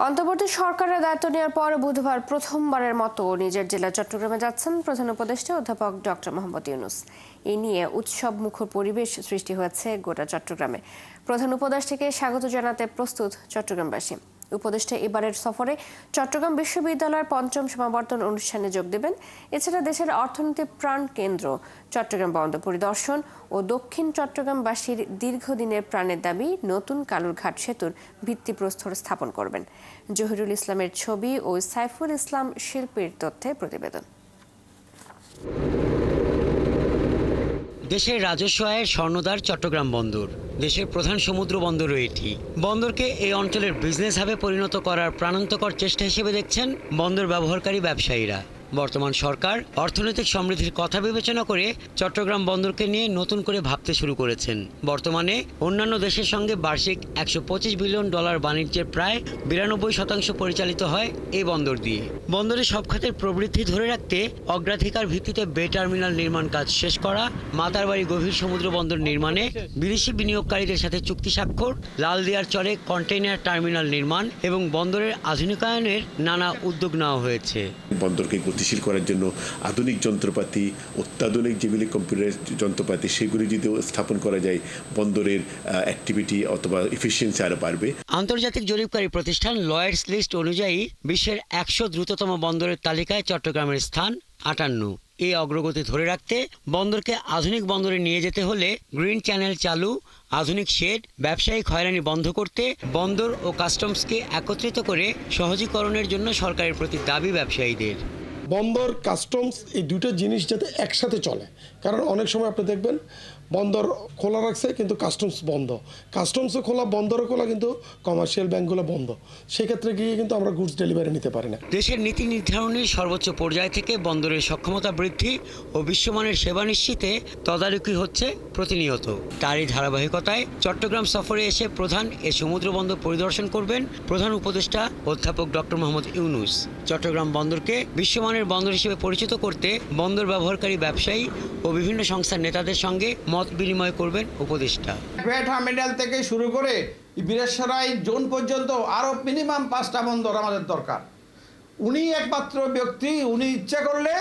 অন্তর্বর্তী সরকারের দায়িত্ব নেওয়ার পর বুধবার প্রথমবারের মতো নিজের জেলা চট্টগ্রামে যাচ্ছেন প্রধান উপদেষ্টা অধ্যাপক ডক্টর মোহাম্মদ ইউনূস। এ নিয়ে উৎসব মুখর পরিবেশ সৃষ্টি হয়েছে গোটা চট্টগ্রামে। প্রধান উপদেষ্টাকে স্বাগত জানাতে প্রস্তুত চট্টগ্রামবাসী। উপদেষ্টা এবারের সফরে চট্টগ্রাম বিশ্ববিদ্যালয়ের ৫ম সমাবর্তন অনুষ্ঠানে যোগ দেবেন। এছাড়া দেশের অর্থনীতির প্রাণ কেন্দ্র চট্টগ্রাম বন্দর পরিদর্শন ও দক্ষিণ চট্টগ্রামবাসীর দীর্ঘদিনের প্রাণের দাবি নতুন কালুরঘাট সেতুর ভিত্তিপ্রস্তর স্থাপন করবেন। জহিরুল ইসলামের ছবি ও সাইফুল ইসলাম শিল্পীর তথ্যে প্রতিবেদন। দেশের রাজস্ব আয়ের স্বর্ণদ্বার চট্টগ্রাম বন্দর। দেশের প্রধান সমুদ্র বন্দরও এটি। বন্দরকে এই অঞ্চলের বিজনেস হাবে পরিণত করার প্রাণান্তকর চেষ্টা হিসেবে দেখছেন বন্দর ব্যবহারকারী ব্যবসায়ীরা। বর্তমান সরকার অর্থনৈতিক সমৃদ্ধির কথা বিবেচনা করে চট্টগ্রাম বন্দরকে নিয়ে নতুন করে ভাবতে শুরু করেছেন। বর্তমানে অন্যান্য দেশের সঙ্গে বার্ষিক $125 বিলিয়ন বাণিজ্যের প্রায় 92% পরিচালিত হয় এই বন্দর দিয়ে। বন্দরে সব খাতের প্রবৃদ্ধি ধরে রাখতে অগ্রাধিকার ভিত্তিতে বে টার্মিনাল নির্মাণ কাজ শেষ করা, মাতারবাড়ি গভীর সমুদ্র বন্দর নির্মাণে বিদেশি বিনিয়োগকারীদের সাথে চুক্তি স্বাক্ষর, লালদিয়ার চরে কন্টেইনার টার্মিনাল নির্মাণ এবং বন্দরের আধুনিকায়নের নানা উদ্যোগ নেওয়া হয়েছে। বন্দরকে গতিশীল করার জন্য আধুনিক যন্ত্রপাতি, অত্যাধুনিক যেগুলি কম্পিউটার যন্ত্রপাতি সেগুলি যদি স্থাপন করা যায়, বন্দরের অ্যাক্টিভিটি অথবা এফিসিয়েন্সি আরও বাড়বে। আন্তর্জাতিক জরিপকারী প্রতিষ্ঠান লয়েডস লিস্ট অনুযায়ী বিশ্বের 100 দ্রুততম বন্দরের তালিকায় চট্টগ্রামের স্থান 58। এই অগ্রগতি ধরে রাখতে বন্দরকে আধুনিক বন্দরে নিয়ে যেতে হলে গ্রিন চ্যানেল চালু, আধুনিক শেড, ব্যবসায়িক হয়রানি বন্ধ করতে বন্দর ও কাস্টমসকে একত্রিত করে সহজীকরণের জন্য সরকারের প্রতি দাবি ব্যবসায়ীদের। বন্দর, কাস্টমস এই দুটো জিনিস যাতে একসাথে চলে, কারণ অনেক সময় আপনি দেখবেন বন্দর খোলা রাখছে কিন্তু কাস্টমস বন্ধ, কাস্টমসও খোলা, বন্দরও খোলা, কিন্তু কমার্শিয়াল ব্যাংকগুলো বন্ধ। সেক্ষেত্রে গিয়ে কিন্তু আমরা গুডস ডেলিভারি নিতে পারি না। দেশের নীতি নির্ধারণের সর্বোচ্চ পর্যায় থেকে বন্দরের সক্ষমতা বৃদ্ধি ও বিশ্বমানের সেবা নিশ্চিতে তদারকি হচ্ছে প্রতিনিয়ত। তারই ধারাবাহিকতায় চট্টগ্রাম সফরে এসে প্রধান এ সমুদ্র বন্দর পরিদর্শন করবেন প্রধান উপদেষ্টা অধ্যাপক ডক্টর মোহাম্মদ ইউনূস। চট্টগ্রাম বন্দরকে বিশ্বমানের বন্দর হিসেবে পরিচিত করতে বন্দর ব্যবহারকারী ব্যবসায়ী ও বিভিন্ন সংস্থার নেতাদের সঙ্গে মত বিনিময় করবেন উপদেষ্টা। টার্মিনাল থেকে শুরু করে বীরেশ্বরাই জোন পর্যন্ত আরও মিনিমাম 5টা বন্দর আমাদের দরকার। উনি একমাত্র ব্যক্তি, উনি ইচ্ছা করলে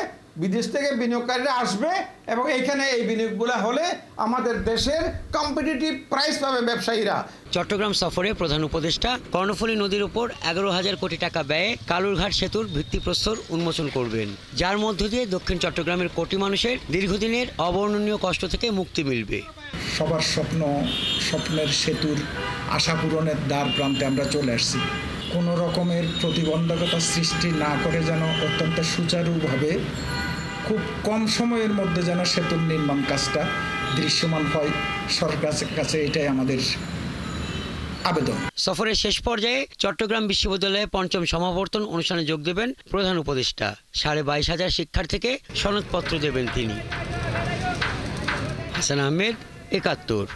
বিদেশ থেকে বিনিয়োগকারীরা আসবে এবং এইখানে এই বিনিয়োগগুলো হলে আমাদের দেশের কম্পিটিটিভ প্রাইস পাবে ব্যবসায়ীরা। চট্টগ্রাম সফরে প্রধান উপদেষ্টা কর্ণফুলী নদীর উপর 11,000 কোটি টাকা ব্যয়ে কালুরঘাট সেতুর ভিত্তিপ্রস্তর উন্মোচন করবেন, যার মধ্য দিয়ে দক্ষিণ চট্টগ্রামের কোটি মানুষের দীর্ঘদিনের অবর্ণনীয় কষ্ট থেকে মুক্তি মিলবে। সবার স্বপ্নের সেতুর আশা পূরণের দ্বার প্রান্তে আমরা চলে আসছি। কোনো রকমের প্রতিবন্ধকতা সৃষ্টি না করে যেন অত্যন্ত সুচারুভাবে খুব কম সময়ের মধ্যে যেন সেতুর নির্মাণ কাজটা দৃশ্যমান হয়, সরকারের কাছে এটাই আমাদের আবেদন। সফরের শেষ পর্যায়ে চট্টগ্রাম বিশ্ববিদ্যালয়ে 5ম সমাবর্তন অনুষ্ঠানে যোগ দেবেন প্রধান উপদেষ্টা। 22,500 শিক্ষার্থীকে সনদপত্র দেবেন তিনি। হাসান আহমেদ, 71।